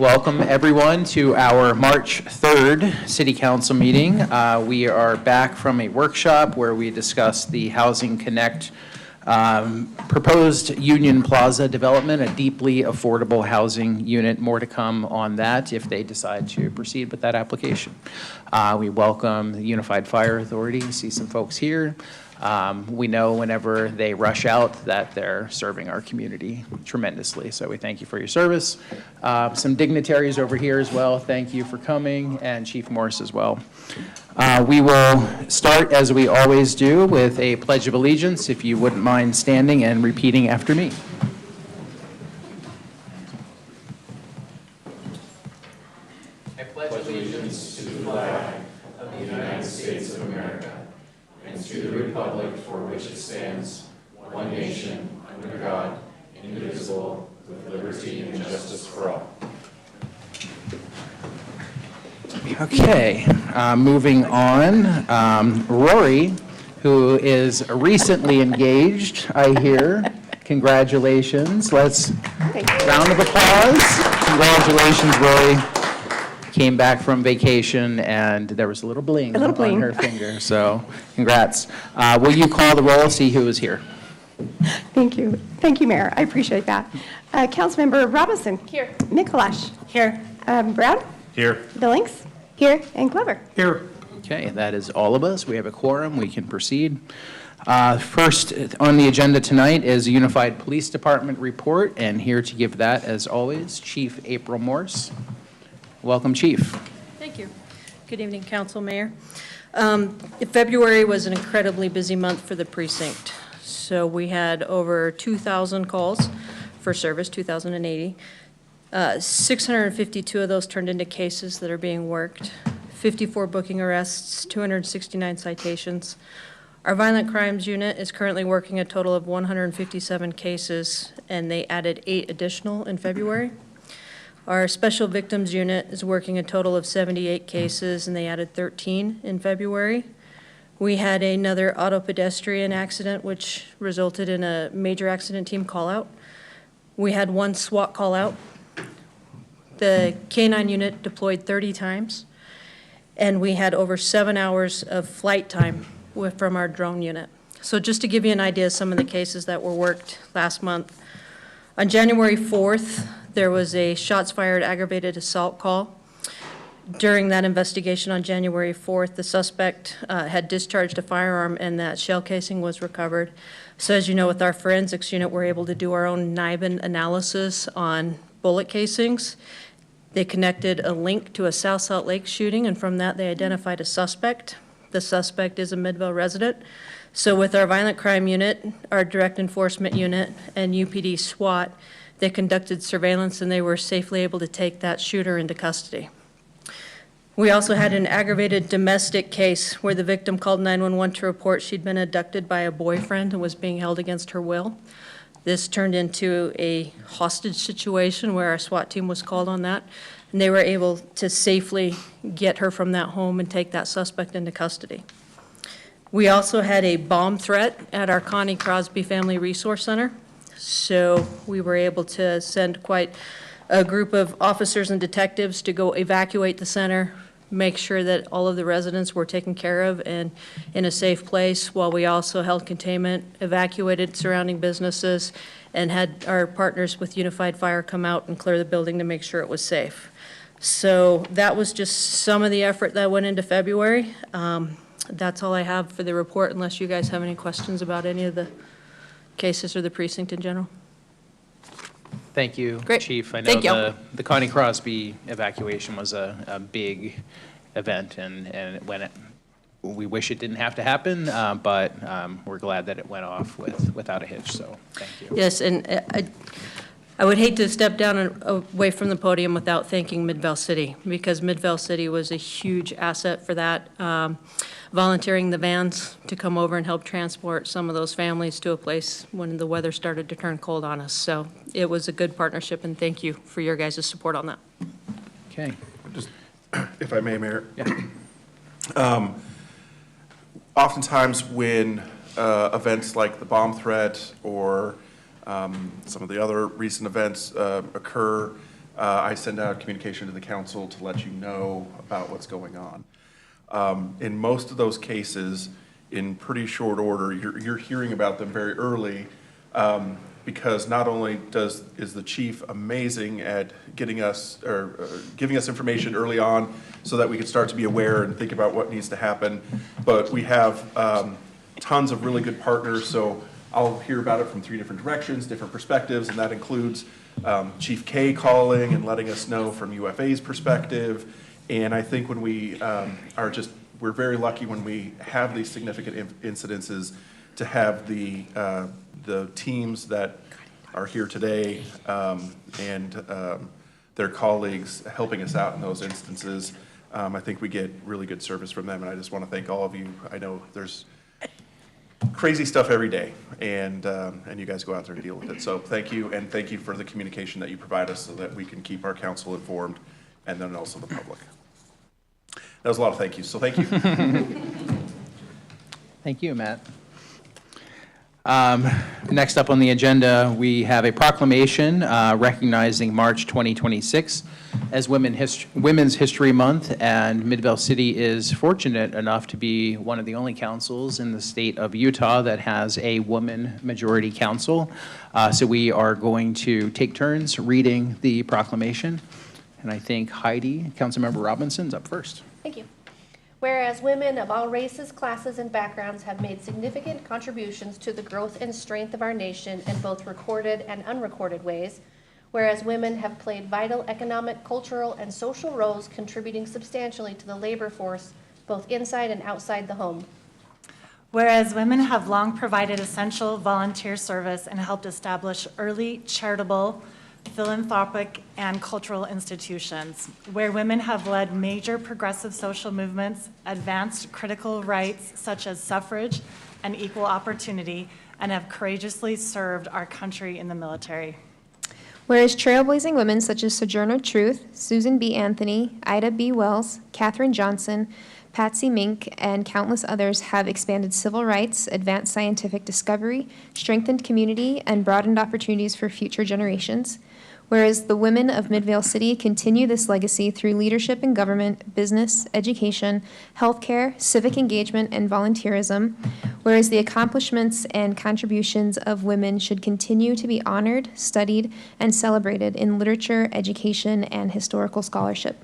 Welcome everyone to our March 3rd City Council meeting. We are back from a workshop where we discussed the Housing Connect proposed Union Plaza development, a deeply affordable housing unit. More to come on that if they decide to proceed with that application. We welcome the Unified Fire Authority. See some folks here. We know whenever they rush out that they're serving our community tremendously, so we thank you for your service. Some dignitaries over here as well, thank you for coming, and Chief Morris as well. We will start, as we always do, with a Pledge of Allegiance, if you wouldn't mind standing and repeating after me. I pledge allegiance to the flag of the United States of America, and to the republic for which it stands, one nation, under God, indivisible, with liberty and justice for all. Okay, moving on. Rory, who is recently engaged, I hear. Congratulations. Let's round of applause. Congratulations, Rory. Came back from vacation and there was a little bling on her finger, so congrats. Will you call the roll, see who is here? Thank you. Thank you, Mayor. I appreciate that. Councilmember Robinson. Here. Mikalash. Here. Brown. Here. Billings. Here. And Glover. Here. Okay, that is all of us. We have a quorum. We can proceed. First on the agenda tonight is Unified Police Department report, and here to give that, as always, Chief April Morse. Welcome, Chief. Thank you. Good evening, Council, Mayor. February was an incredibly busy month for the precinct. So we had over 2,000 calls for service, 2,080. 652 of those turned into cases that are being worked, 54 booking arrests, 269 citations. Our violent crimes unit is currently working a total of 157 cases, and they added 8 additional in February. Our special victims unit is working a total of 78 cases, and they added 13 in February. We had another auto pedestrian accident, which resulted in a major accident team call-out. We had 1 SWAT call-out. The K-9 unit deployed 30 times, and we had over 7 hours of flight time from our drone unit. So just to give you an idea of some of the cases that were worked last month, on January 4th, there was a shots fired aggravated assault call. During that investigation on January 4th, the suspect had discharged a firearm and that shell casing was recovered. So as you know, with our forensics unit, we're able to do our own NIBIN analysis on bullet casings. They connected a link to a South Salt Lake shooting, and from that they identified a suspect. The suspect is a Midvale resident. So with our violent crime unit, our direct enforcement unit, and UPD SWAT, they conducted surveillance and they were safely able to take that shooter into custody. We also had an aggravated domestic case where the victim called 911 to report she'd been abducted by a boyfriend and was being held against her will. This turned into a hostage situation where our SWAT team was called on that, and they were able to safely get her from that home and take that suspect into custody. We also had a bomb threat at our Connie Crosby Family Resource Center. So we were able to send quite a group of officers and detectives to go evacuate the center, make sure that all of the residents were taken care of and in a safe place, while we also held containment, evacuated surrounding businesses, and had our partners with Unified Fire come out and clear the building to make sure it was safe. So that was just some of the effort that went into February. That's all I have for the report, unless you guys have any questions about any of the cases or the precinct in general. Thank you, Great. Chief. I know Thank you. the Connie Crosby evacuation was a big event, and we wish it didn't have to happen, but we're glad that it went off without a hitch, so thank you. Yes, and I would hate to step down and away from the podium without thanking Midvale City, because Midvale City was a huge asset for that. Volunteering the vans to come over and help transport some of those families to a place when the weather started to turn cold on us. So it was a good partnership, and thank you for your guys' support on that. Okay. Just, if I may, Mayor. Yeah. Oftentimes when events like the bomb threat or some of the other recent events occur, I send out communication to the council to let you know about what's going on. In most of those cases, in pretty short order, you're hearing about them very early, because not only is the chief amazing at getting us or giving us information early on so that we can start to be aware and think about what needs to happen, but we have tons of really good partners. So I'll hear about it from 3 different directions, different perspectives, and that includes Chief K calling and letting us know from UFA's perspective. And I think when we we're very lucky when we have these significant incidences to have the teams that are here today and their colleagues helping us out in those instances. I think we get really good service from them, and I just want to thank all of you. I know there's crazy stuff every day, and you guys go out there and deal with it. So thank you, and thank you for the communication that you provide us so that we can keep our council informed, and then also the public. That was a lot of thank yous, so thank you. Thank you, Matt. Next up on the agenda, we have a proclamation recognizing March 2026 as Women's History Month, and Midvale City is fortunate enough to be one of the only councils in the state of Utah that has a woman majority council. So we are going to take turns reading the proclamation, and I think Heidi, Councilmember Robinson's up first. Thank you. Whereas women of all races, classes, and backgrounds have made significant contributions to the growth and strength of our nation in both recorded and unrecorded ways, whereas women have played vital economic, cultural, and social roles contributing substantially to the labor force both inside and outside the home. Whereas women have long provided essential volunteer service and helped establish early charitable, philanthropic, and cultural institutions, where women have led major progressive social movements, advanced critical rights such as suffrage and equal opportunity, and have courageously served our country in the military. Whereas trailblazing women such as Sojourner Truth, Susan B. Anthony, Ida B. Wells, Katherine Johnson, Patsy Mink, and countless others have expanded civil rights, advanced scientific discovery, strengthened community, and broadened opportunities for future generations. Whereas the women of Midvale City continue this legacy through leadership in government, business, education, healthcare, civic engagement, and volunteerism. Whereas the accomplishments and contributions of women should continue to be honored, studied, and celebrated in literature, education, and historical scholarship.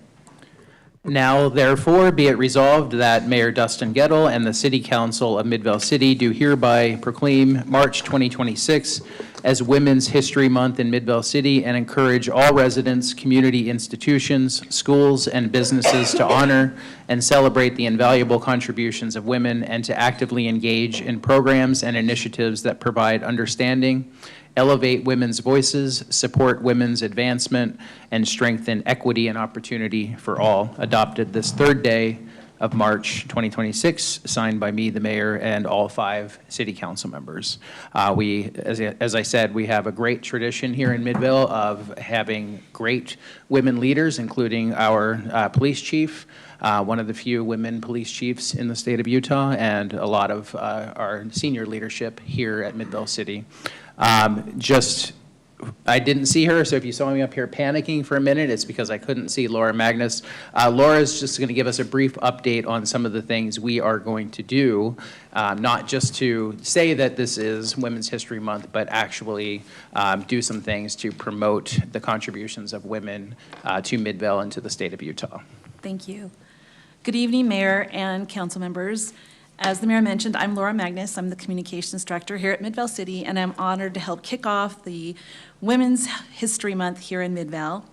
Now, therefore, be it resolved that Mayor Dustin Gettle and the City Council of Midvale City do hereby proclaim March 2026 as Women's History Month in Midvale City and encourage all residents, community institutions, schools, and businesses to honor and celebrate the invaluable contributions of women and to actively engage in programs and initiatives that provide understanding, elevate women's voices, support women's advancement, and strengthen equity and opportunity for all, adopted this third day of March 2026, signed by me, the mayor, and all 5 city council members. As I said, we have a great tradition here in Midvale of having great women leaders, including our police chief, one of the few women police chiefs in the state of Utah, and a lot of our senior leadership here at Midvale City. I didn't see her, so if you saw me up here panicking for a minute, it's because I couldn't see Laura Magnus. Laura's just going to give us a brief update on some of the things we are going to do, not just to say that this is Women's History Month, but actually do some things to promote the contributions of women to Midvale and to the state of Utah. Thank you. Good evening, Mayor and council members. As the mayor mentioned, I'm Laura Magnus. I'm the communications director here at Midvale City, and I'm honored to help kick off the Women's History Month here in Midvale.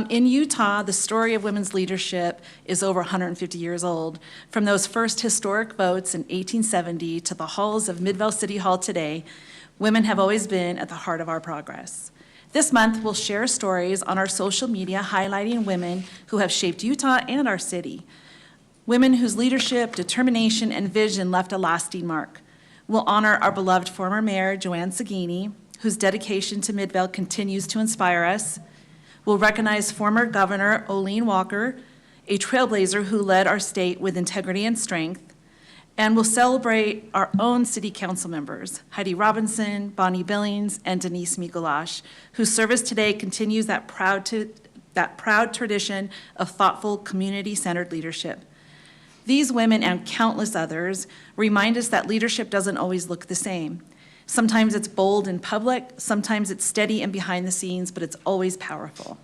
In Utah, the story of women's leadership is over 150 years old. From those first historic votes in 1870 to the halls of Midvale City Hall today, women have always been at the heart of our progress. This month, we'll share stories on our social media highlighting women who have shaped Utah and our city. Women whose leadership, determination, and vision left a lasting mark. We'll honor our beloved former mayor, Joanne Sagini, whose dedication to Midvale continues to inspire us. We'll recognize former Governor Olene Walker, a trailblazer who led our state with integrity and strength. And we'll celebrate our own city council members, Heidi Robinson, Bonnie Billings, and Denise Mikulash, whose service today continues that proud that proud tradition of thoughtful, community-centered leadership. These women and countless others remind us that leadership doesn't always look the same. Sometimes it's bold in public, sometimes it's steady and behind the scenes, but it's always powerful.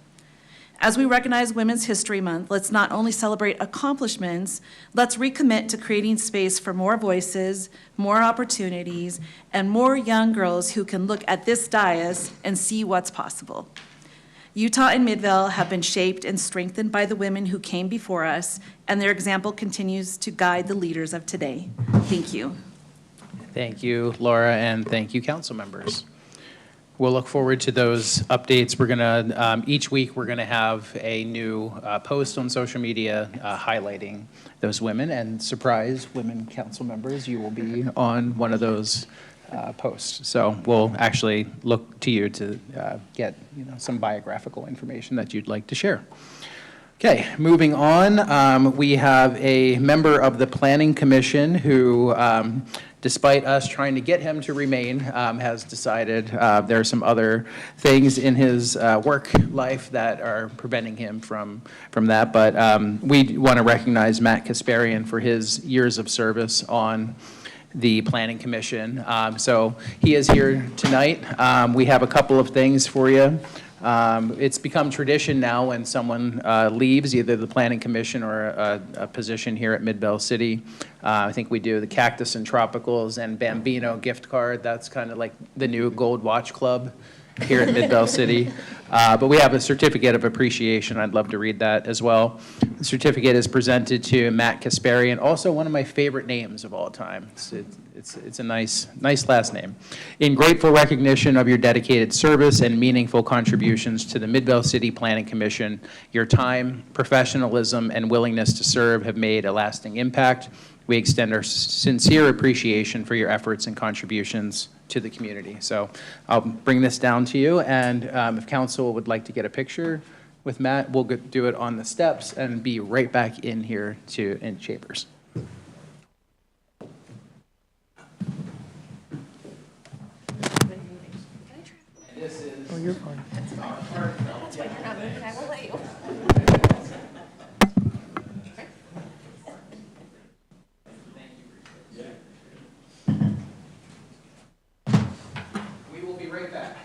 As we recognize Women's History Month, let's not only celebrate accomplishments, let's recommit to creating space for more voices, more opportunities, and more young girls who can look at this dais and see what's possible. Utah and Midvale have been shaped and strengthened by the women who came before us, and their example continues to guide the leaders of today. Thank you. Thank you, Laura, and thank you, council members. We'll look forward to those updates. We're gonna, each week, we're gonna have a new post on social media highlighting those women, and surprise, women council members, you will be on one of those posts. So we'll actually look to you to get some biographical information that you'd like to share. Okay, moving on, we have a member of the Planning Commission who, despite us trying to get him to remain, has decided there are some other things in his work life that are preventing him from that. But we want to recognize Matt Kasparian for his years of service on the Planning Commission. So he is here tonight. We have a couple of things for you. It's become tradition now when someone leaves either the Planning Commission or a position here at Midvale City. I think we do the Cactus and Tropicals and Bambino gift card. That's kind of like the new Gold Watch Club here at Midvale City. But we have a certificate of appreciation. I'd love to read that as well. The certificate is presented to Matt Kasparian, also one of my favorite names of all time. It's a nice last name. In grateful recognition of your dedicated service and meaningful contributions to the Midvale City Planning Commission, your time, professionalism, and willingness to serve have made a lasting impact. We extend our sincere appreciation for your efforts and contributions to the community. So I'll bring this down to you, and if council would like to get a picture with Matt, we'll do it on the steps and be right back in here in chambers. Oh, you're fine. That's why you're not moving. I will let you. We will be right back.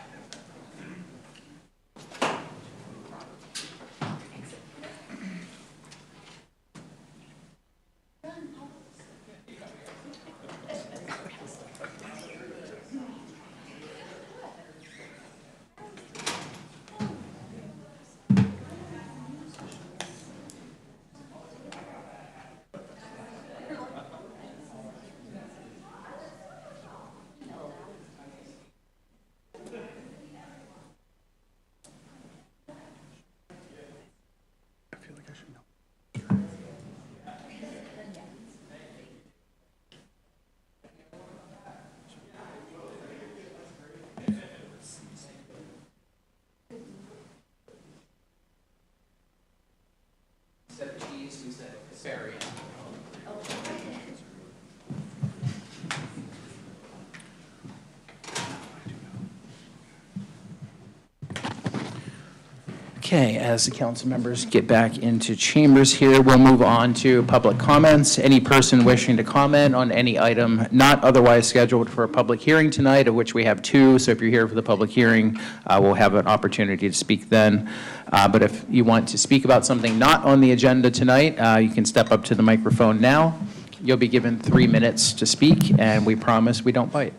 Okay, as the council members get back into chambers here, we'll move on to public comments. Any person wishing to comment on any item not otherwise scheduled for a public hearing tonight, of which we have two, so if you're here for the public hearing, we'll have an opportunity to speak then. But if you want to speak about something not on the agenda tonight, you can step up to the microphone now. You'll be given 3 minutes to speak, and we promise we don't bite.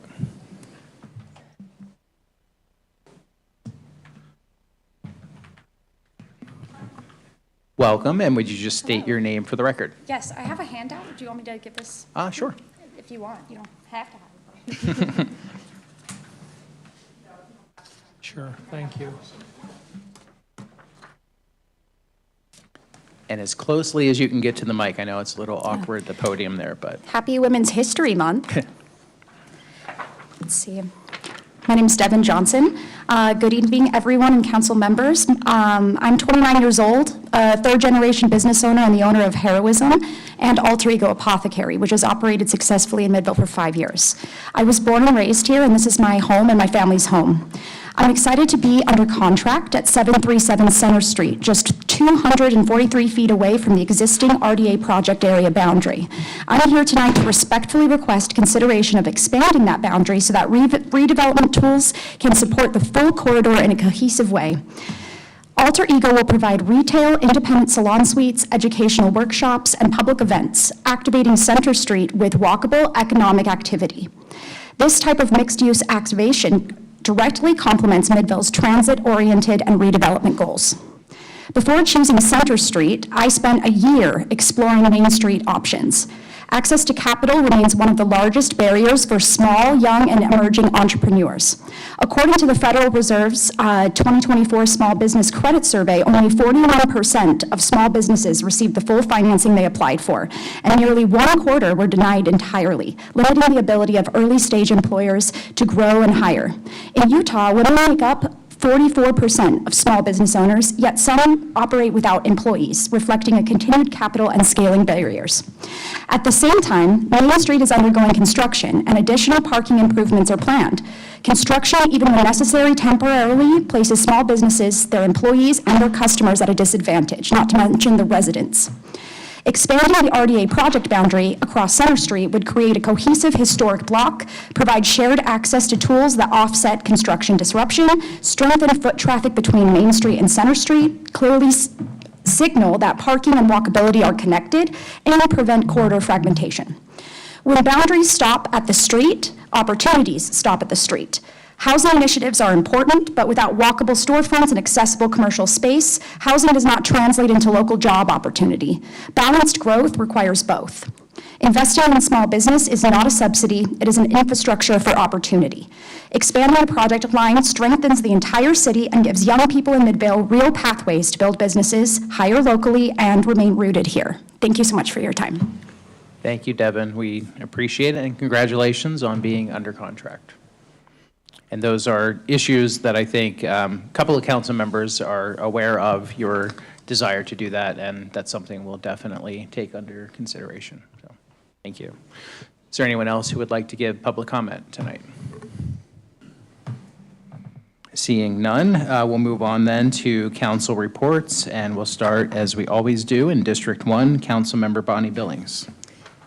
Welcome, and would you just state your name for the record? Yes, I have a handout. Do you want me to give this? Sure. If you want, you don't have to have it. Sure, thank you. And as closely as you can get to the mic. I know it's a little awkward, the podium there, but. Happy Women's History Month. Let's see. My name is Devin Johnson. Good evening, everyone and council members. I'm 29 years old, a third-generation business owner and the owner of Heroism and Alter Ego Apothecary, which has operated successfully in Midvale for 5 years. I was born and raised here, and this is my home and my family's home. I'm excited to be under contract at 737 Center Street, just 243 feet away from the existing RDA project area boundary. I'm here tonight to respectfully request consideration of expanding that boundary so that redevelopment tools can support the full corridor in a cohesive way. Alter Ego will provide retail, independent salon suites, educational workshops, and public events, activating Center Street with walkable economic activity. This type of mixed-use activation directly complements Midvale's transit-oriented and redevelopment goals. Before choosing Center Street, I spent a year exploring Main Street options. Access to capital remains one of the largest barriers for small, young, and emerging entrepreneurs. According to the Federal Reserve's 2024 Small Business Credit Survey, only 41% of small businesses received the full financing they applied for, and nearly 1/4 were denied entirely, limiting the ability of early-stage employers to grow and hire. In Utah, women make up 44% of small business owners, yet some operate without employees, reflecting a continued capital and scaling barriers. At the same time, Main Street is undergoing construction and additional parking improvements are planned. Construction, even when necessary temporarily, places small businesses, their employees, and their customers at a disadvantage, not to mention the residents. Expanding the RDA project boundary across Center Street would create a cohesive historic block, provide shared access to tools that offset construction disruption, strengthen foot traffic between Main Street and Center Street, clearly signal that parking and walkability are connected, and prevent corridor fragmentation. When boundaries stop at the street, opportunities stop at the street. Housing initiatives are important, but without walkable storefronts and accessible commercial space, housing does not translate into local job opportunity. Balanced growth requires both. Investing in small business is not a subsidy, it is an infrastructure for opportunity. Expanding the project line strengthens the entire city and gives young people in Midvale real pathways to build businesses, hire locally, and remain rooted here. Thank you so much for your time. Thank you, Devin. We appreciate it, and congratulations on being under contract. And those are issues that I think a couple of council members are aware of, your desire to do that, and that's something we'll definitely take under consideration. So, thank you. Is there anyone else who would like to give public comment tonight? Seeing none, we'll move on then to council reports, and we'll start, as we always do, in District 1, Councilmember Bonnie Billings.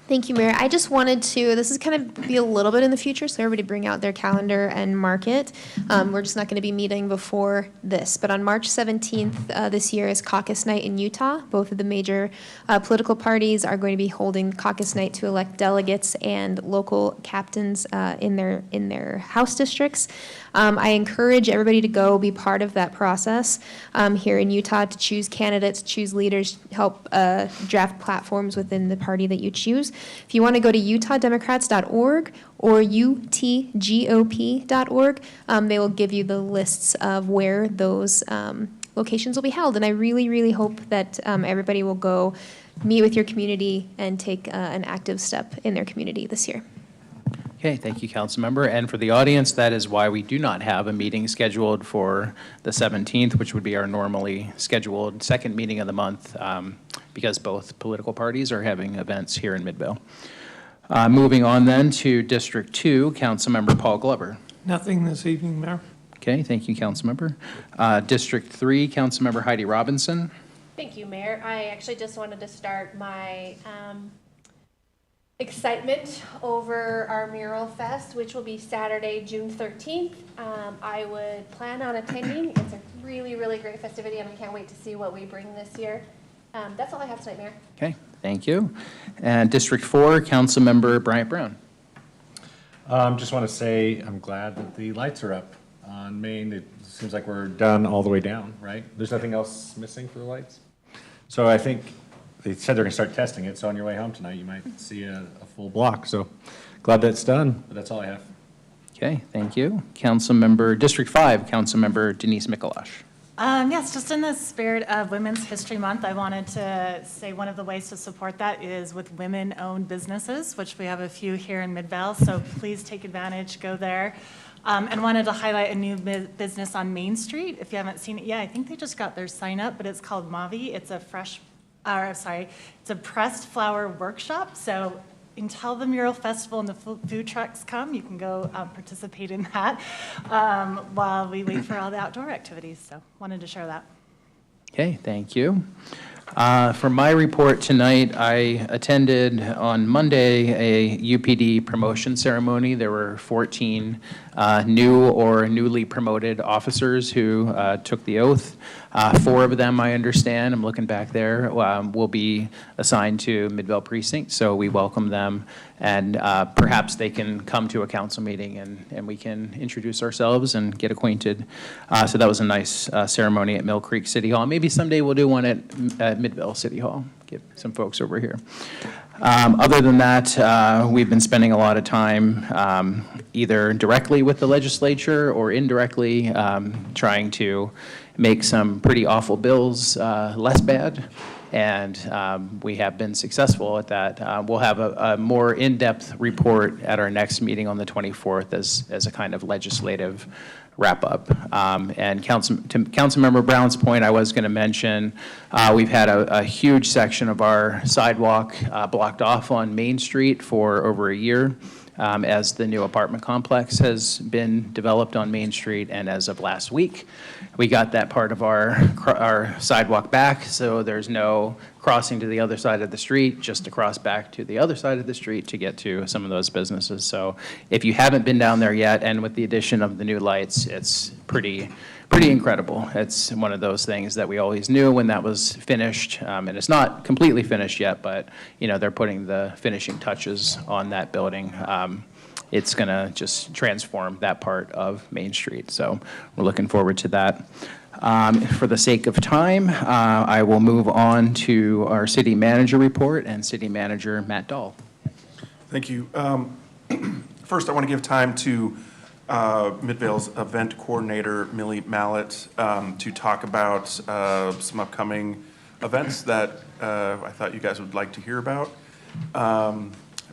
Thank you, Mayor. I just wanted to, this is kind of be a little bit in the future, so everybody bring out their calendar and mark it. We're just not going to be meeting before this, but on March 17th this year is caucus night in Utah. Both of the major political parties are going to be holding caucus night to elect delegates and local captains in their house districts. I encourage everybody to go be part of that process here in Utah, to choose candidates, choose leaders, help draft platforms within the party that you choose. If you want to go to utah.democrats.org or utgop.org, they will give you the lists of where those locations will be held. And I really, really hope that everybody will go meet with your community and take an active step in their community this year. Okay, thank you, Councilmember. And for the audience, that is why we do not have a meeting scheduled for the 17th, which would be our normally scheduled second meeting of the month, because both political parties are having events here in Midvale. Moving on then to District 2, Councilmember Paul Glover. Nothing this evening, Mayor. Okay, thank you, Councilmember. District 3, Councilmember Heidi Robinson. Thank you, Mayor. I actually just wanted to start my excitement over our Mural Fest, which will be Saturday, June 13th. I would plan on attending. It's a really, really great festivity, and I can't wait to see what we bring this year. That's all I have tonight, Mayor. Okay, thank you. And District 4, Councilmember Bryant Brown. Just want to say I'm glad that the lights are up on Main. It seems like we're done all the way down, right? There's nothing else missing for the lights? So I think they said they're going to start testing it, so on your way home tonight, you might see a full block. So glad that's done, but that's all I have. Okay, thank you. Councilmember, District 5, Councilmember Denise Mikalash. Yes, just in the spirit of Women's History Month, I wanted to say one of the ways to support that is with women-owned businesses, which we have a few here in Midvale, so please take advantage, go there. And wanted to highlight a new business on Main Street. If you haven't seen it yet, I think they just got their sign up, but it's called Mavi. It's a pressed flower workshop. So until the mural festival and the food trucks come, you can go participate in that while we wait for all the outdoor activities. So wanted to share that. Okay, thank you. For my report tonight, I attended on Monday a UPD promotion ceremony. There were 14 new or newly promoted officers who took the oath. 4 of them, I understand, I'm looking back there, will be assigned to Midvale Precinct, so we welcome them. And perhaps they can come to a council meeting and we can introduce ourselves and get acquainted. So that was a nice ceremony at Mill Creek City Hall. Maybe someday we'll do one at Midvale City Hall, get some folks over here. Other than that, we've been spending a lot of time either directly with the legislature or indirectly trying to make some pretty awful bills less bad. And we have been successful at that. We'll have a more in-depth report at our next meeting on the 24th as a kind of legislative wrap-up. And to Councilmember Brown's point, I was going to mention, we've had a huge section of our sidewalk blocked off on Main Street for over a year. As the new apartment complex has been developed on Main Street, and as of last week, we got that part of our sidewalk back, so there's no crossing to the other side of the street, just to cross back to the other side of the street to get to some of those businesses. So if you haven't been down there yet, and with the addition of the new lights, it's pretty incredible. It's one of those things that we always knew when that was finished, and it's not completely finished yet, but they're putting the finishing touches on that building. It's going to just transform that part of Main Street, so we're looking forward to that. For the sake of time, I will move on to our city manager report and city manager Matt Dahl. Thank you. First, I want to give time to Midvale's event coordinator, Millie Mallett, to talk about some upcoming events that I thought you guys would like to hear about.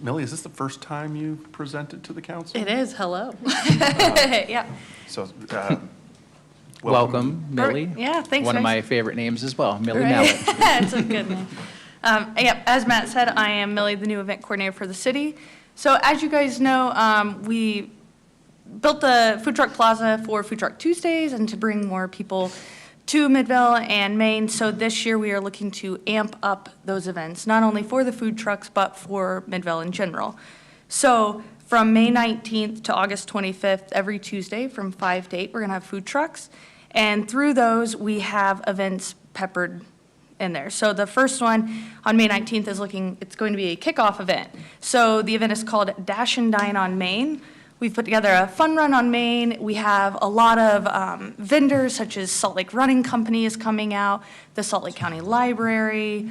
Millie, is this the first time you've presented to the council? It is. Hello. Yeah. So, welcome, Millie. Yeah, thanks. One of my favorite names as well, Millie Mallett. It's a good name. Yeah, as Matt said, I am Millie, the new event coordinator for the city. So as you guys know, we built the food truck plaza for Food Truck Tuesdays and to bring more people to Midvale and Maine. So this year we are looking to amp up those events, not only for the food trucks, but for Midvale in general. So from May 19th to August 25th, every Tuesday from 5 to 8, we're gonna have food trucks. And through those, we have events peppered in there. So the first one on May 19th it's going to be a kickoff event. So the event is called Dash and Dine on Main. We've put together a fun run on Main. We have a lot of vendors such as Salt Lake Running Company is coming out, the Salt Lake County Library,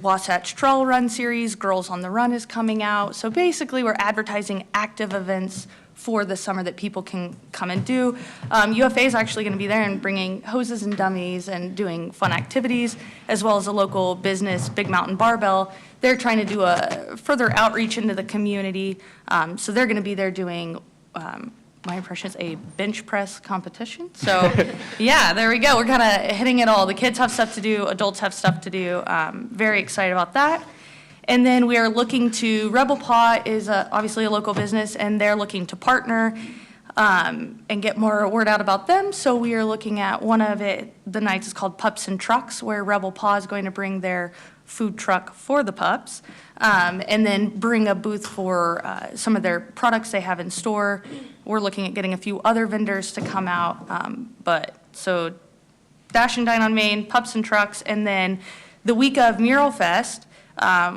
Wasatch Trail Run Series, Girls on the Run is coming out. So basically we're advertising active events for the summer that people can come and do. UFA is actually going to be there and bringing hoses and dummies and doing fun activities, as well as a local business, Big Mountain Barbell. They're trying to do a further outreach into the community. So they're going to be there doing, my impression is a bench press competition. So yeah, there we go. We're kind of hitting it all. The kids have stuff to do, adults have stuff to do. Very excited about that. And then we are looking to, Rebel Paw is obviously a local business, and they're looking to partner and get more word out about them. So we are looking at the nights is called Pups and Trucks, where Rebel Paw is going to bring their food truck for the pups, and then bring a booth for some of their products they have in store. We're looking at getting a few other vendors to come out, so Dash and Dine on Main, Pups and Trucks, and then the week of Mural Fest,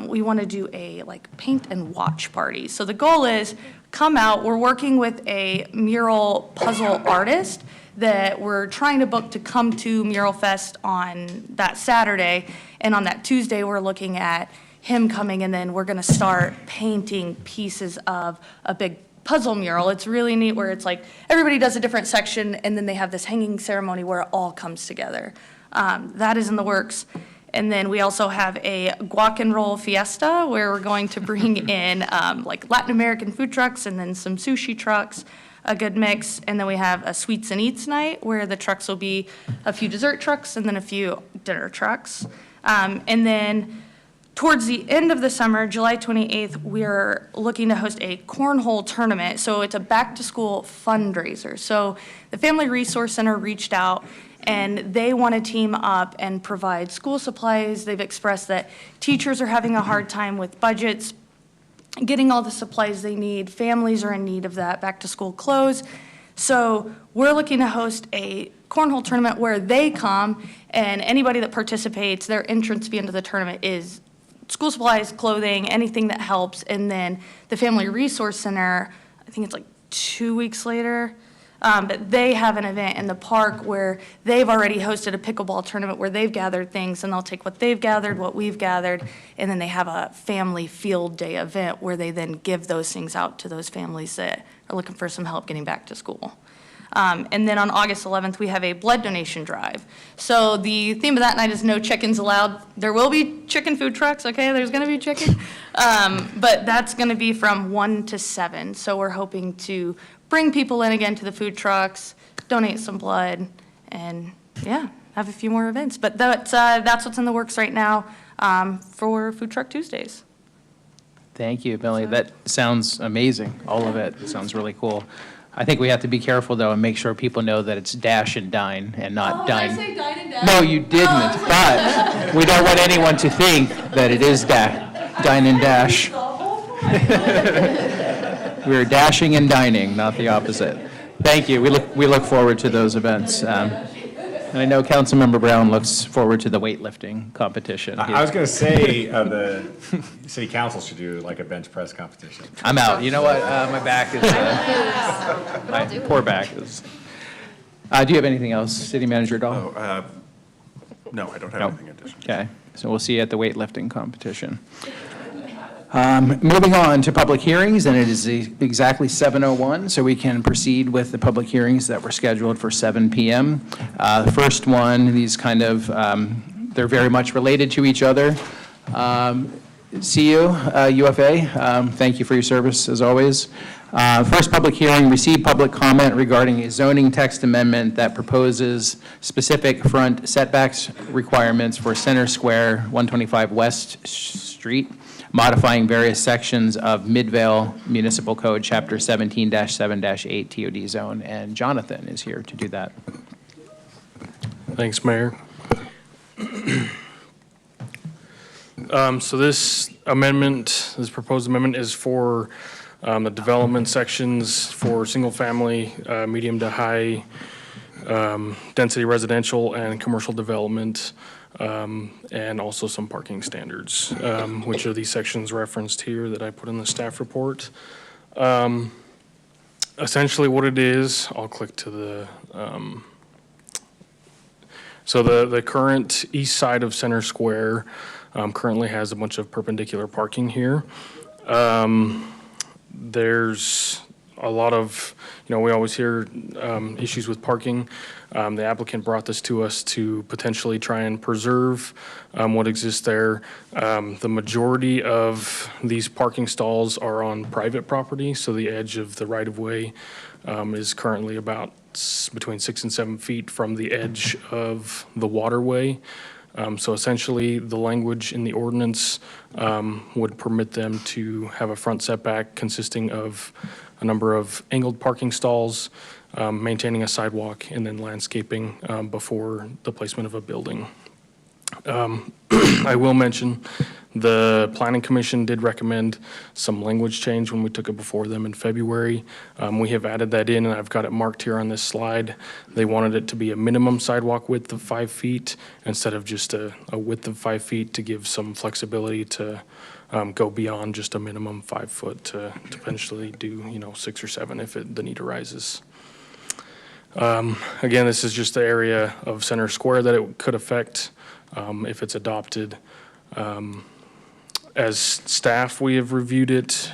we want to do a paint and watch party. So the goal is come out. We're working with a mural puzzle artist that we're trying to book to come to Mural Fest on that Saturday. And on that Tuesday, we're looking at him coming, and then we're going to start painting pieces of a big puzzle mural. It's really neat where it's everybody does a different section, and then they have this hanging ceremony where it all comes together. That is in the works. And then we also have a guac and roll fiesta where we're going to bring in Latin American food trucks and then some sushi trucks, a good mix. And then we have a sweets and eats night where the trucks will be a few dessert trucks and then a few dinner trucks. And then Towards the end of the summer, July 28th, we are looking to host a cornhole tournament. So it's a back-to-school fundraiser. So the Family Resource Center reached out, and they want to team up and provide school supplies. They've expressed that teachers are having a hard time with budgets, getting all the supplies they need. Families are in need of that back-to-school clothes. So we're looking to host a cornhole tournament where they come, and anybody that participates, their entrance fee into the tournament is school supplies, clothing, anything that helps. And then the Family Resource Center, I think it's like 2 weeks later, but they have an event in the park where they've already hosted a pickleball tournament where they've gathered things, and they'll take what they've gathered, what we've gathered, and then they have a family field day event where they then give those things out to those families that are looking for some help getting back to school. And then on August 11th, we have a blood donation drive. So the theme of that night is no chickens allowed. There will be chicken food trucks, okay? There's going to be chicken. But that's going to be from 1 to 7. So we're hoping to bring people in again to the food trucks, donate some blood, and yeah, have a few more events. But that's what's in the works right now for Food Truck Tuesdays. Thank you, Millie. That sounds amazing. All of it sounds really cool. I think we have to be careful, though, and make sure people know that it's dash and dine and not dine. Did I say dine and dash? No, you didn't, but we don't want anyone to think that it is dine and dash. We're dashing and dining, not the opposite. Thank you. We look forward to those events. And I know Councilmember Brown looks forward to the weightlifting competition. I was going to say the city council should do like a bench press competition. I'm out. You know what? My back is, my poor back is. Do you have anything else, City Manager Dahl? No, I don't have No. anything additional. Okay, so we'll see you at the weightlifting competition. Moving on to public hearings, and it is exactly 7:01, so we can proceed with the public hearings that were scheduled for 7 p.m. The first one, these kind of, they're very much related to each other. CU, UFA, thank you for your service, as always. First public hearing, received public comment regarding a zoning text amendment that proposes specific front setbacks requirements for Center Square, 125 West Street, modifying various sections of Midvale Municipal Code, Chapter 17-7-8 TOD zone, and Jonathan is here to do that. Thanks, Mayor. So this amendment, this proposed amendment is for the development sections for single-family, medium to high density residential and commercial development, and also some parking standards, which are these sections referenced here that I put in the staff report. Essentially what it is, I'll click to the, so the current east side of Center Square currently has a bunch of perpendicular parking here. There's a lot of, we always hear issues with parking. The applicant brought this to us to potentially try and preserve what exists there. The majority of these parking stalls are on private property, so the edge of the right-of-way is currently about between 6 and 7 feet from the edge of the waterway. So essentially, the language in the ordinance would permit them to have a front setback consisting of a number of angled parking stalls, maintaining a sidewalk, and then landscaping before the placement of a building. I will mention the Planning Commission did recommend some language change when we took it before them in February. We have added that in, and I've got it marked here on this slide. They wanted it to be a minimum sidewalk width of 5 feet instead of just a width of 5 feet to give some flexibility to go beyond just a minimum 5 foot to potentially do 6 or 7 if the need arises. Again, this is just the area of Center Square that it could affect if it's adopted. As staff, we have reviewed it,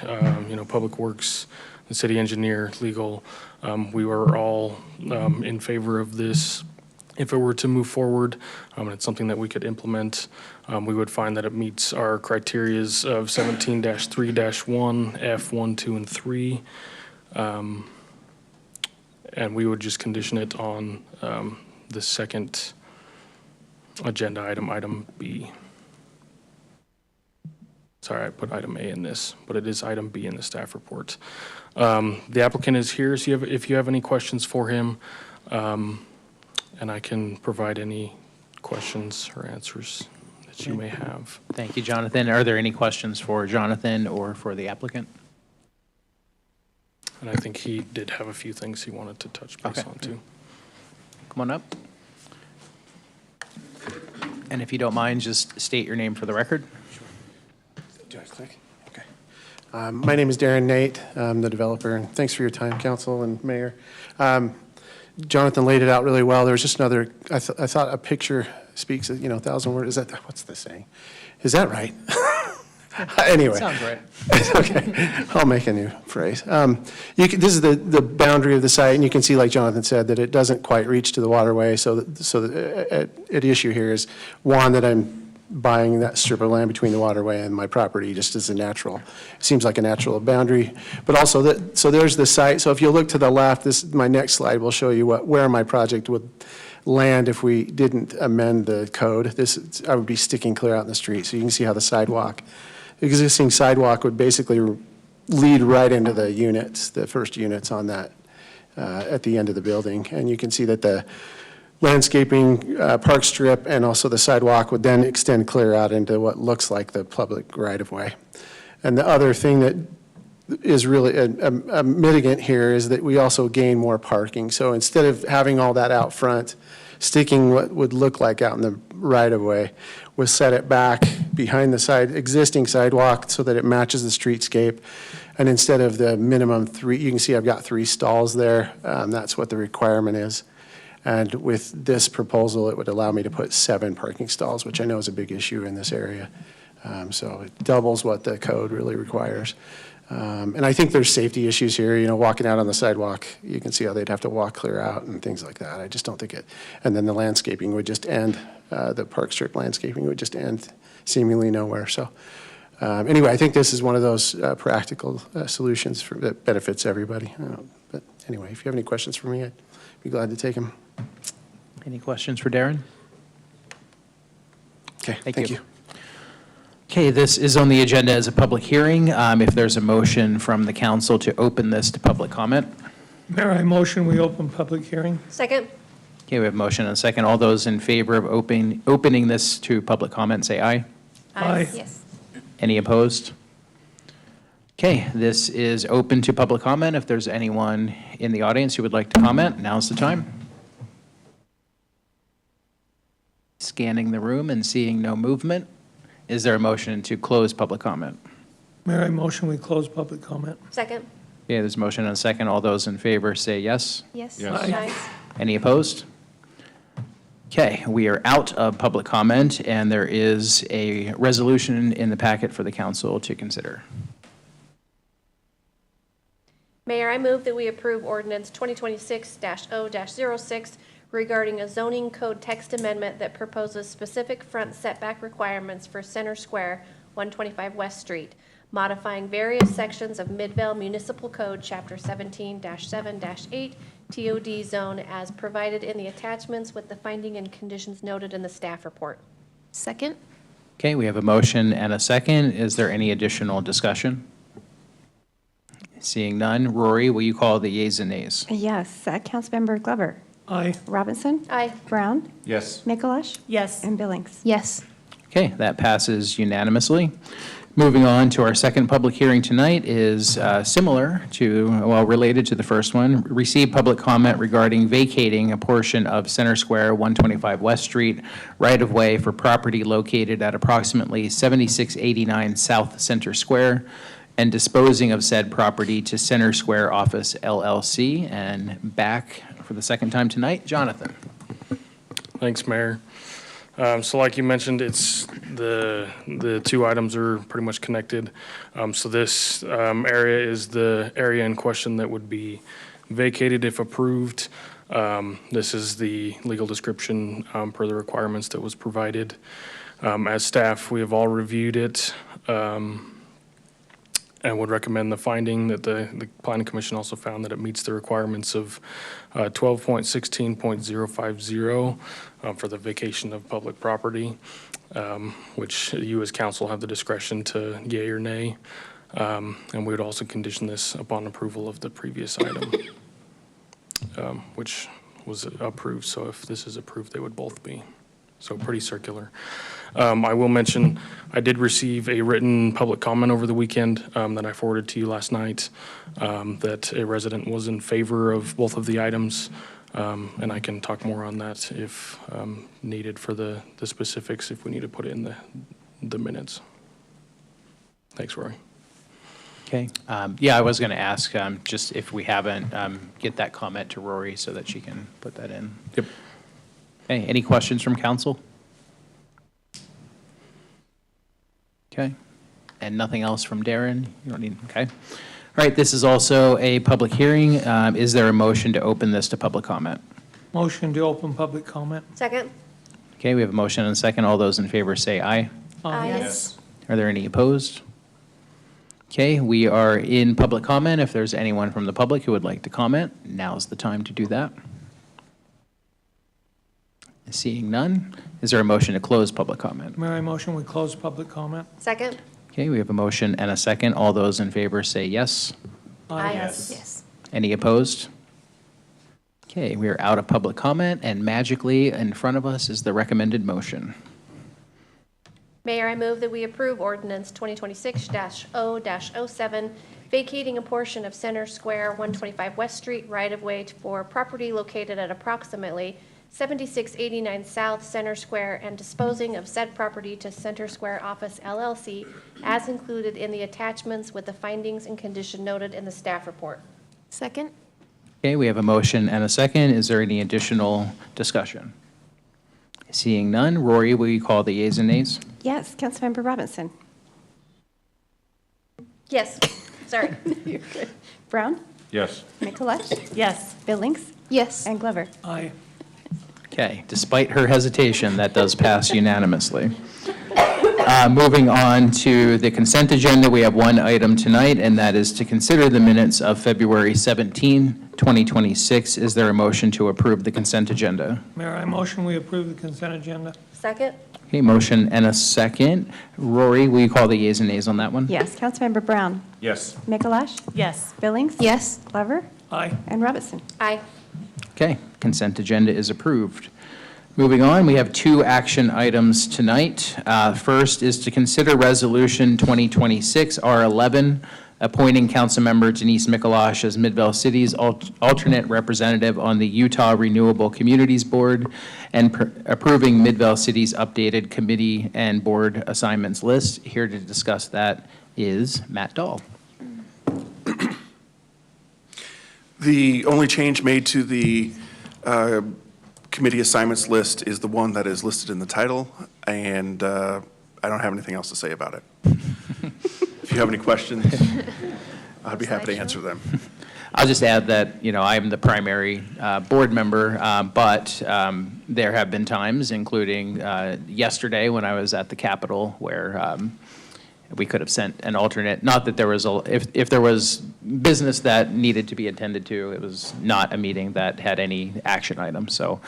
Public Works, the city engineer, legal. We were all in favor of this. If it were to move forward, and it's something that we could implement, we would find that it meets our criterias of 17-3-1, F 1, 2, and 3. And we would just condition it on the second agenda item, item B. Sorry, I put item A in this, but it is item B in the staff report. The applicant is here, so if you have any questions for him, and I can provide any questions or answers that you may have. Thank you, Jonathan. Are there any questions for Jonathan or for the applicant? And I think he did have a few things he wanted to touch base Okay. on too. Come on up. And if you don't mind, just state your name for the record. Do I click? Okay. My name is Darren Nate. I'm the developer, and thanks for your time, council and mayor. Jonathan laid it out really well. There was just another, I thought a picture speaks, 1,000 words. Is that, what's the saying? Is that right? Anyway. Sounds right. Okay, I'll make a new phrase. This is the boundary of the site, and you can see, like Jonathan said, that it doesn't quite reach to the waterway. So at issue here is, one, that I'm buying that strip of land between the waterway and my property just as a natural, seems like a natural boundary. But also, so there's the site. So if you look to the left, my next slide will show you where my project would land if we didn't amend the code. I would be sticking clear out in the street. So you can see how the existing sidewalk would basically lead right into the units, the first units on that, at the end of the building. And you can see that the landscaping, park strip, and also the sidewalk would then extend clear out into what looks like the public right-of-way. And the other thing that is really a mitigant here is that we also gain more parking. So instead of having all that out front, sticking what would look like out in the right-of-way, we'll set it back behind the existing sidewalk so that it matches the streetscape. And instead of the minimum 3, you can see I've got 3 stalls there. That's what the requirement is. And with this proposal, it would allow me to put 7 parking stalls, which I know is a big issue in this area. So it doubles what the code really requires. And I think there's safety issues here, walking out on the sidewalk, you can see how they'd have to walk clear out and things like that. I just don't think and then the landscaping would just end, the park strip landscaping would just end seemingly nowhere. So anyway, I think this is one of those practical solutions that benefits everybody. But anyway, if you have any questions for me, I'd be glad to take them. Any questions for Darren? Okay, thank you. Okay, this is on the agenda as a public hearing. If there's a motion from the council to open this to public comment. Mayor, I motion we open public hearing. Second? Okay, we have a motion and a second. All those in favor of opening this to public comment, say aye. Aye. Yes. Any opposed? Okay, this is open to public comment. If there's anyone in the audience who would like to comment, now's the time. Scanning the room and seeing no movement. Is there a motion to close public comment? Mayor, I motion we close public comment. Second? Okay, there's a motion and a second. All those in favor say yes. Yes. Yes. Aye. Any opposed? Okay, we are out of public comment, and there is a resolution in the packet for the council to consider. Mayor, I move that we approve ordinance 2026-0-06 regarding a zoning code text amendment that proposes specific front setback requirements for Center Square, 125 West Street, modifying various sections of Midvale Municipal Code, Chapter 17-7-8, TOD zone as provided in the attachments with the finding and conditions noted in the staff report. Second? Okay, we have a motion and a second. Is there any additional discussion? Seeing none, Rory, will you call the yeas and nays? Yes, Councilmember Glover. Aye. Robinson. Aye. Brown. Yes. Mikalash. Yes. And Billings. Yes. Okay, that passes unanimously. Moving on to our second public hearing tonight is similar to, well, related to the first one. Receive public comment regarding vacating a portion of Center Square, 125 West Street, right-of-way for property located at approximately 7689 South Center Square, and disposing of said property to Center Square Office LLC. And back for the second time tonight, Jonathan. Thanks, Mayor. So like you mentioned, it's the 2 items are pretty much connected. So this area is the area in question that would be vacated if approved. This is the legal description per the requirements that was provided. As staff, we have all reviewed it. and would recommend the finding that the Planning Commission also found that it meets the requirements of 12.16.050 for the vacation of public property, which you as council have the discretion to yea or nay. And we would also condition this upon approval of the previous item, which was approved. So if this is approved, they would both be. So pretty circular. I will mention, I did receive a written public comment over the weekend that I forwarded to you last night, that a resident was in favor of both of the items. And I can talk more on that if needed for the specifics, if we need to put it in the minutes. Thanks, Rory. Okay. Yeah, I was going to ask, just if we haven't, get that comment to Rory so that she can put that in. Yep. Okay, any questions from council? Okay. And nothing else from Darren? You don't need, okay. All right, this is also a public hearing. Is there a motion to open this to public comment? Motion to open public comment. Second? Okay, we have a motion and a second. All those in favor say aye. Yes. Are there any opposed? Okay, we are in public comment. If there's anyone from the public who would like to comment, now's the time to do that. Seeing none, is there a motion to close public comment? Mayor, I motion we close public comment. Second? Okay, we have a motion and a second. All those in favor say yes. Aye. Yes. Any opposed? Okay, we are out of public comment, and magically in front of us is the recommended motion. Mayor, I move that we approve ordinance 2026-0-07, vacating a portion of Center Square, 125 West Street right-of-way for property located at approximately 7689 South Center Square and disposing of said property to Center Square Office LLC as included in the attachments with the findings and condition noted in the staff report. Second? Okay, we have a motion and a second. Is there any additional discussion? Seeing none, Rory, will you call the yeas and nays? Yes, Councilmember Robinson. Yes, sorry. You're good. Brown, Yes. Mikuláš, Yes. Billings, Yes. and Glover. Aye. Okay, despite her hesitation, that does pass unanimously. Moving on to the consent agenda, we have one item tonight, and that is to consider the minutes of February 17, 2026. Is there a motion to approve the consent agenda? Mayor, I motion we approve the consent agenda. Second? Okay, motion and a second. Rory, will you call the yeas and nays on that one? Yes, Councilmember Brown, Yes. Mikuláš, Yes. Billings. Yes. Glover, Aye. and Robinson. Aye. Okay, consent agenda is approved. Moving on, we have two action items tonight. First is to consider Resolution 2026 R11, appointing Councilmember Denise Mikuláš as Midvale City's alternate representative on the Utah Renewable Communities Board and approving Midvale City's updated committee and board assignments list. Here to discuss that is Matt Dahl. The only change made to the committee assignments list is the one that is listed in the title, and I don't have anything else to say about it. If you have any questions, I'd be happy to answer them. I'll just add that, I'm the primary board member, but there have been times, including yesterday when I was at the Capitol, where we could have sent an alternate. Not that there was, if there was business that needed to be attended to, it was not a meeting that had any action items, so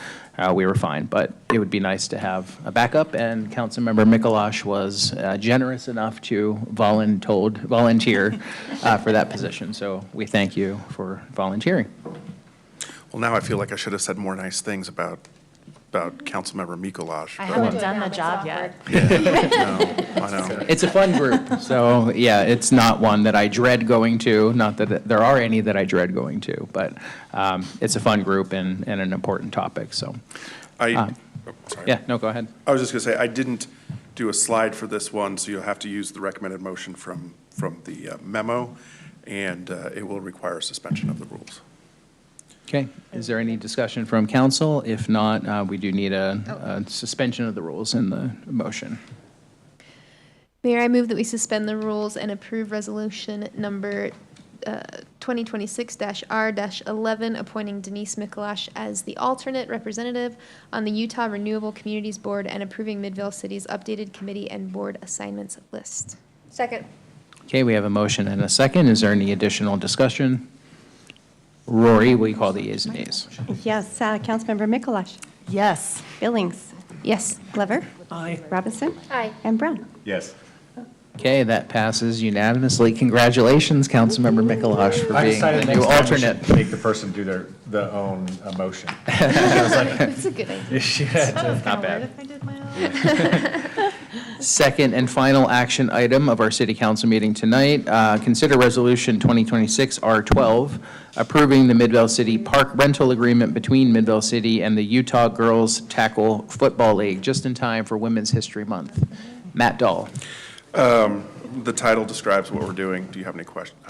we were fine. But it would be nice to have a backup, and Councilmember Mikuláš was generous enough to volunteer for that position. So we thank you for volunteering. Well, now I feel like I should have said more nice things about Councilmember Mikuláš. I haven't done the job yet. I know. It's a fun group, so yeah, it's not one that I dread going to, not that there are any that I dread going to, but it's a fun group and an important topic, so. Sorry. Yeah, no, go ahead. I was just going to say, I didn't do a slide for this one, so you'll have to use the recommended motion from the memo, and it will require suspension of the rules. Okay, is there any discussion from council? If not, we do need a suspension of the rules in the motion. Mayor, I move that we suspend the rules and approve resolution number 2026-R-11, appointing Denise Mikuláš as the alternate representative on the Utah Renewable Communities Board and approving Midvale City's updated committee and board assignments list. Second? Okay, we have a motion and a second. Is there any additional discussion? Rory, will you call the yeas and nays? Yes, Councilmember Mikuláš. Yes. Billings. Yes. Glover. Aye. Robinson. Aye. And Brown. Yes. Okay, that passes unanimously. Congratulations, Councilmember Mikuláš, for I being decided the next new time we alternate. should make the person do their own motion. That's a good idea. Not bad. If I did my own. Second and final action item of our city council meeting tonight, consider resolution 2026 R12, approving the Midvale City Park rental agreement between Midvale City and the Utah Girls Tackle Football League, just in time for Women's History Month. Matt Dahl. The title describes what we're doing. Do you have any questions?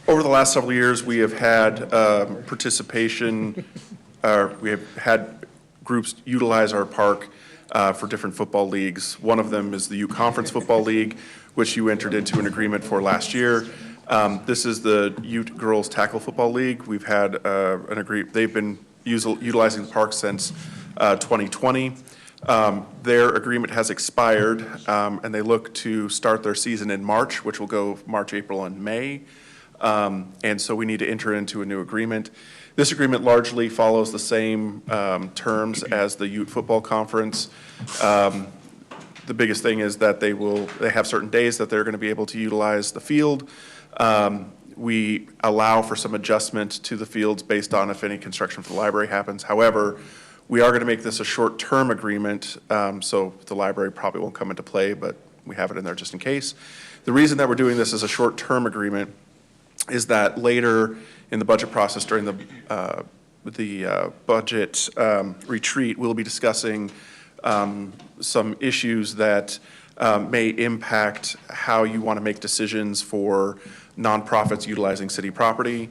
Over the last several years, we have had participation, we have had groups utilize our park for different football leagues. One of them is the Ute Conference Football League, which you entered into an agreement for last year. This is the Ute Girls Tackle Football League. We've had they've been utilizing the park since 2020. Their agreement has expired, and they look to start their season in March, which will go March, April, and May. And so we need to enter into a new agreement. This agreement largely follows the same terms as the Ute Football Conference. The biggest thing is that they have certain days that they're going to be able to utilize the field. We allow for some adjustment to the fields based on if any construction for the library happens. However, we are going to make this a short-term agreement, so the library probably won't come into play, but we have it in there just in case. The reason that we're doing this as a short-term agreement is that later in the budget process during the budget retreat, we'll be discussing some issues that may impact how you want to make decisions for nonprofits utilizing city property.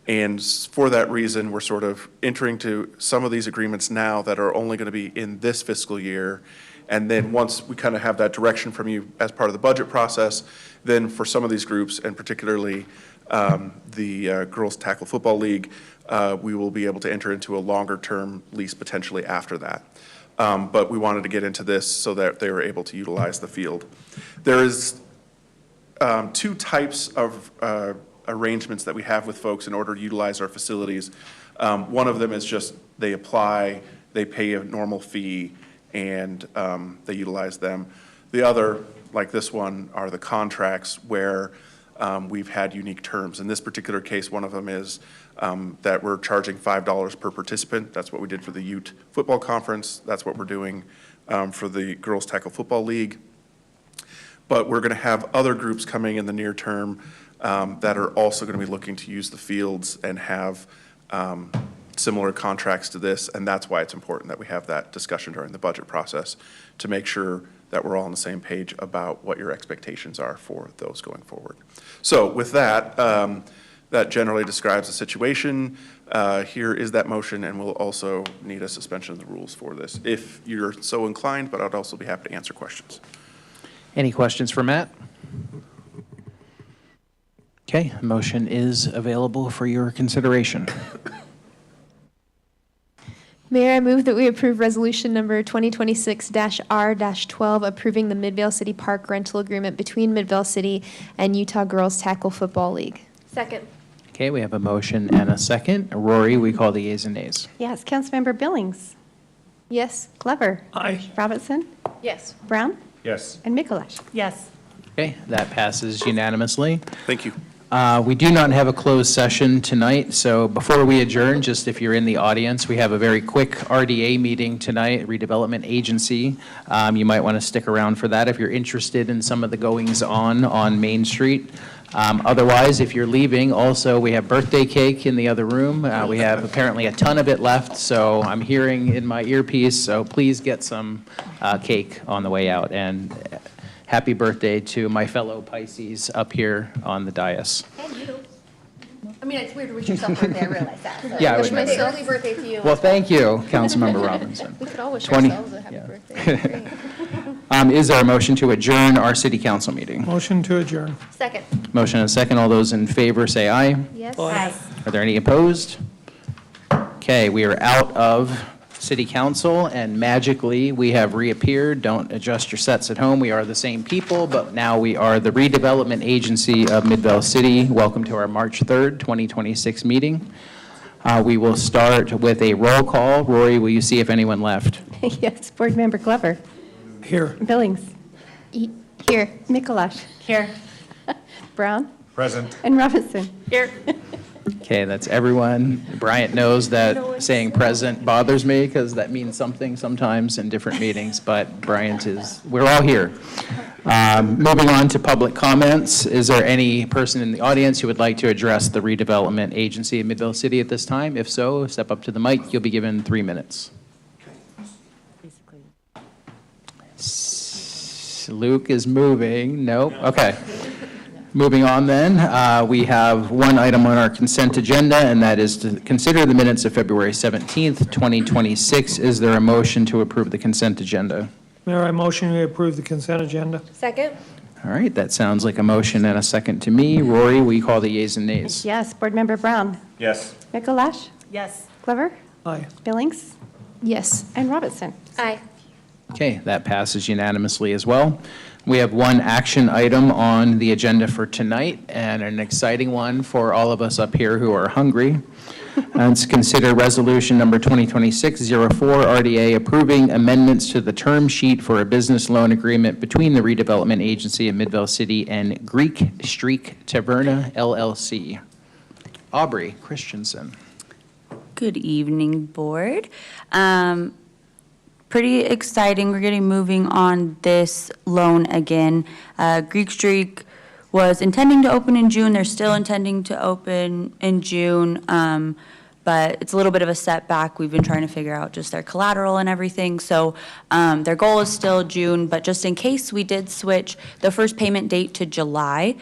And for that reason, we're sort of entering to some of these agreements now that are only going to be in this fiscal year. And then once we kind of have that direction from you as part of the budget process, then for some of these groups, and particularly the Girls Tackle Football League, we will be able to enter into a longer-term lease potentially after that. But we wanted to get into this so that they were able to utilize the field. There is two types of arrangements that we have with folks in order to utilize our facilities. One of them is just they apply, they pay a normal fee, and they utilize them. The other, like this one, are the contracts where we've had unique terms. In this particular case, one of them is that we're charging $5 per participant. That's what we did for the Ute Football Conference. That's what we're doing for the Girls Tackle Football League. But we're going to have other groups coming in the near term that are also going to be looking to use the fields and have similar contracts to this, and that's why it's important that we have that discussion during the budget process to make sure that we're all on the same page about what your expectations are for those going forward. So with that, that generally describes the situation. Here is that motion, and we'll also need a suspension of the rules for this if you're so inclined, but I'd also be happy to answer questions. Any questions for Matt? Okay, the motion is available for your consideration. Mayor, I move that we approve resolution number 2026-R-12, approving the Midvale City Park rental agreement between Midvale City and Utah Girls Tackle Football League. Second. Okay, we have a motion and a second. Rory, we call the yeas and nays. Yes, Councilmember Billings. Yes. Glover. Aye. Robinson. Yes. Brown. Yes. And Mikuláš. Yes. Okay, that passes unanimously. Thank you. We do not have a closed session tonight, so before we adjourn, just if you're in the audience, we have a very quick RDA meeting tonight, Redevelopment Agency. You might want to stick around for that if you're interested in some of the goings-on Main Street. Otherwise, if you're leaving, also, we have birthday cake in the other room. We have apparently a ton of it left, so I'm hearing in my earpiece, so please get some cake on the way out. And happy birthday to my fellow Pisces up here on the dais. And you. I mean, it's weird to wish yourself birthday, I realize that. So Yeah, I wish would my never. early birthday to you. Well, thank you, Councilmember Robinson. We could all wish 20 ourselves a happy yeah. birthday. Great. Is there a motion to adjourn our city council meeting? Motion to adjourn. Second. Motion and a second. All those in favor say aye. Yes. Aye. Are there any opposed? Okay, we are out of City Council, and magically, we have reappeared. Don't adjust your sets at home. We are the same people, but now we are the Redevelopment Agency of Midvale City. Welcome to our March 3rd, 2026 meeting. We will start with a roll call. Rory, will you see if anyone left? Yes, Board Member Glover. Here. Billings. Here. Mikalash. Here. Brown. Present. And Robinson. Here. Okay, that's everyone. Bryant knows that saying present bothers me because that means something sometimes in different meetings, but Bryant is, we're all here. Moving on to public comments. Is there any person in the audience who would like to address the Redevelopment Agency of Midvale City at this time? If so, step up to the mic. You'll be given 3 minutes. Luke is moving. Nope. Okay. Moving on then, we have one item on our consent agenda, and that is to consider the minutes of February 17th, 2026. Is there a motion to approve the consent agenda? Mayor, I motion we approve the consent agenda. Second? All right, that sounds like a motion and a second to me. Rory, will you call the yeas and nays? Yes, Board Member Brown. Yes. Mikalash. Yes. Glover. Aye. Billings. Yes. And Robinson. Aye. Okay, that passes unanimously as well. We have one action item on the agenda for tonight, and an exciting one for all of us up here who are hungry. And it's consider resolution number 2026-04 RDA approving amendments to the term sheet for a business loan agreement between the Redevelopment Agency of Midvale City and Greek Streak Taverna LLC. Aubrey Christensen. Good evening, Board. Pretty exciting. We're getting moving on this loan again. Greek Streak was intending to open in June. They're still intending to open in June, but it's a little bit of a setback. We've been trying to figure out just their collateral and everything. So their goal is still June, but just in case, we did switch the first payment date to July.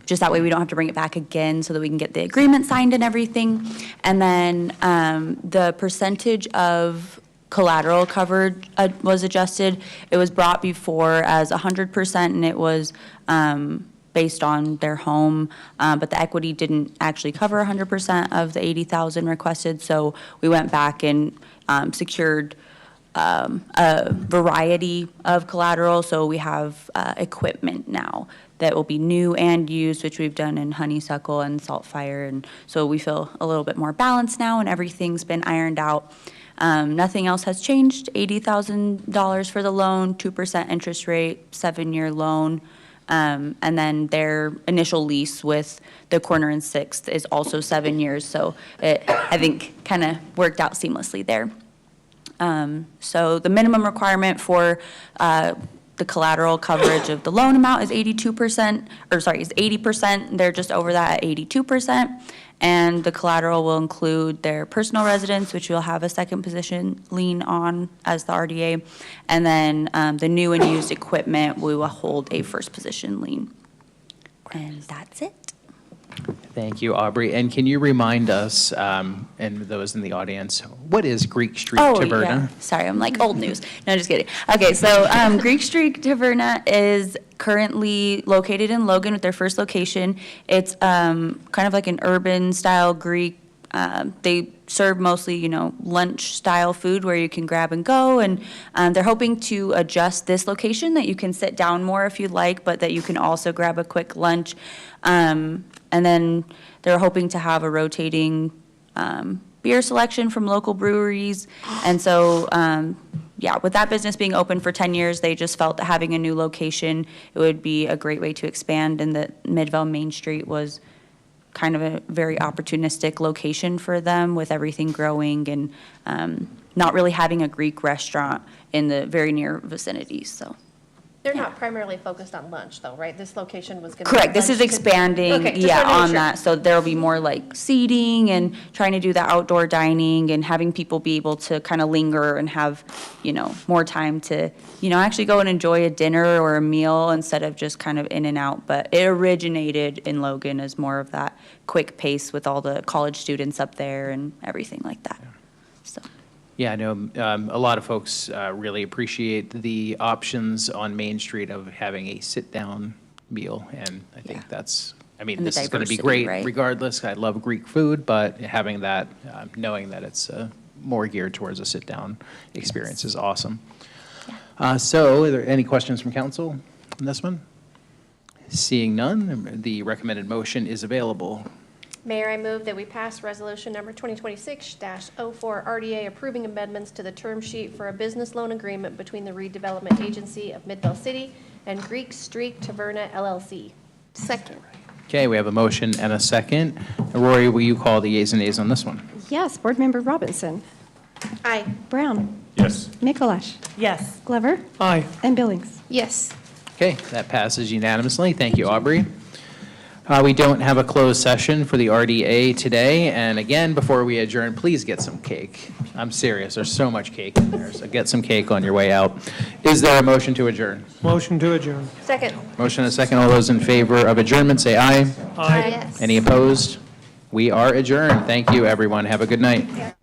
Just that way we don't have to bring it back again so that we can get the agreement signed and everything. And then the percentage of collateral covered was adjusted. It was brought before as 100%, and it was based on their home, but the equity didn't actually cover 100% of the 80,000 requested, so we went back and secured a variety of collateral. So we have equipment now that will be new and used, which we've done in Honeysuckle and Saltfire, and so we feel a little bit more balanced now, and everything's been ironed out. Nothing else has changed. $80,000 for the loan, 2% interest rate, 7-year loan. And then their initial lease with the Corner and Sixth is also 7 years. So it, I think, kind of worked out seamlessly there. So the minimum requirement for the collateral coverage of the loan amount is 82%, or sorry, is 80%. They're just over that at 82%. And the collateral will include their personal residence, which we'll have a second position lien on as the RDA. And then the new and used equipment, we will hold a first position lien. And that's it. Thank you, Aubrey. And can you remind us, and those in the audience, what is Greek Streak Taverna? Yeah. Sorry, I'm like old news. No, just kidding. Okay, so Greek Streak Taverna is currently located in Logan with their first location. It's kind of like an urban style Greek. They serve mostly, lunch style food where you can grab and go. And they're hoping to adjust this location that you can sit down more if you'd like, but that you can also grab a quick lunch. And then they're hoping to have a rotating beer selection from local breweries. And so, with that business being open for 10 years, they just felt that having a new location, it would be a great way to expand, and that Midvale Main Street was kind of a very opportunistic location for them with everything growing and not really having a Greek restaurant in the very near vicinity, so. They're not primarily focused on lunch, though, right? This location was going to be Correct, this is lunch to- expanding, Okay, just wanted to make on sure. that, so there'll be more like seating and trying to do the outdoor dining and having people be able to kind of linger and have, more time to, actually go and enjoy a dinner or a meal instead of just kind of in and out. But it originated in Logan as more of that quick pace with all the college students up there and everything like that, so. Yeah, I know a lot of folks really appreciate the options on Main Street of having a sit-down meal, and I think that's, And the this is going to be diversity, great right? regardless. I love Greek food, but having that, knowing that it's more geared towards a sit-down experience is awesome. So are there any questions from council on this one? Seeing none, the recommended motion is available. Mayor, I move that we pass resolution number 2026-04 RDA approving amendments to the term sheet for a business loan agreement between the redevelopment agency of Midvale City and Greek Streak Taverna LLC. Second. Okay, we have a motion and a second. Rory, will you call the yeas and nays on this one? Yes, Board Member Robinson. Aye. Brown. Yes. Mikalash. Yes. Glover. Aye. And Billings. Yes. Okay, that passes unanimously. Thank you, Aubrey. We don't have a closed session for the RDA today, and again, before we adjourn, please get some cake. I'm serious, there's so much cake in there, so get some cake on your way out. Is there a motion to adjourn? Motion to adjourn. Second. Motion and a second. All those in favor of adjournment, say aye. Aye. Yes. Any opposed? We are adjourned. Thank you, everyone. Have a good night.